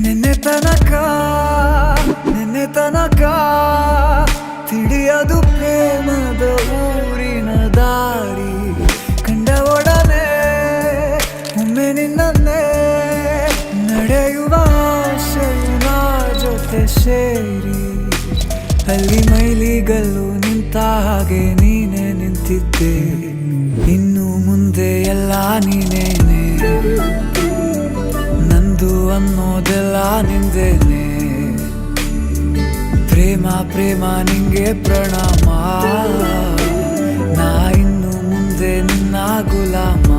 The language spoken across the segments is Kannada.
ನಿನ್ನೆ ತನಕ ನಿನ್ನೆ ತನಕ ತಿಳಿಯದು ಪ್ರೇಮದ ಊರಿನ ದಾರಿ ಕಂಡ ಒಡನೆ ಒಮ್ಮೆ ನಿನ್ನನ್ನೇ ನಡೆಯುವ ಆಸೆಯ ಜೊತೆ ಸೇರಿ ಅಲ್ಲಿ ಮೈಲಿಗಲ್ಲು ನಿಂತ ಹಾಗೆ ನೀನೆ ನಿಂತಿದ್ದೆ ಇನ್ನು ಮುಂದೆ ಎಲ್ಲ ನೀನೇನೆ ನಂದು ಅನ್ನೋದೆಲ್ಲ ನಿಂದೇನೆ ಪ್ರೇಮ ಪ್ರೇಮ ನಿಂಗೆ ಪ್ರಣಾಮ ನಾ ಇನ್ನು ಮುಂದೆ ನಿನ್ನ ಗುಲಾಮ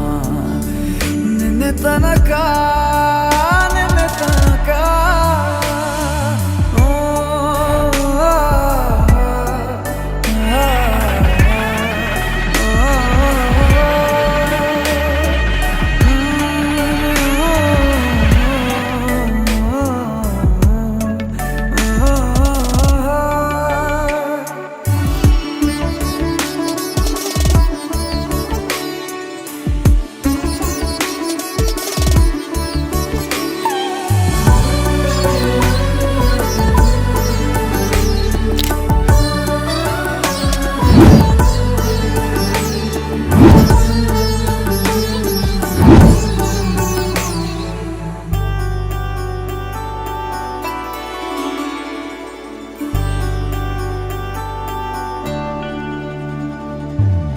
ನಿನ್ನೆ ತನಕ ನಿನ್ನೆ ತನಕ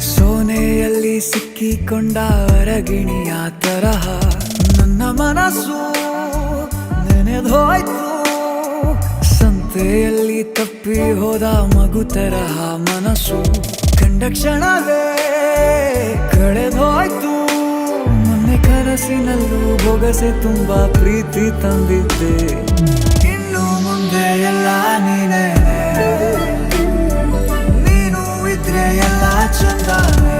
ಸೋನೆಯಲ್ಲಿ ಸಿಕ್ಕಿಕೊಂಡ ಅರಗಿಣಿಯ ತರಹ ನನ್ನ ಮನಸ್ಸು ನೆನೆದೋಯ್ತು ಸಂತೆಯಲ್ಲಿ ತಪ್ಪಿ ಹೋದ ಮಗು ತರಹ ಮನಸ್ಸು ಕಂಡ ಕ್ಷಣವೇ ಕಳೆದೋಯ್ತು ಮೊನ್ನೆ ಕನಸಿನಲ್ಲೂ ಬೊಗಸೆ ತುಂಬಾ ಪ್ರೀತಿ ತಂದಿದ್ದೆ ಇನ್ನು ಮುಂದೆ ಎಲ್ಲ ನೀನೇ ಎಲ್ಲ ಚಂದಾನೆ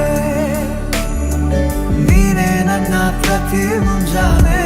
ನೀನೇ ನನ್ನ ಪ್ರತಿ ಮುಂಜಾನೆ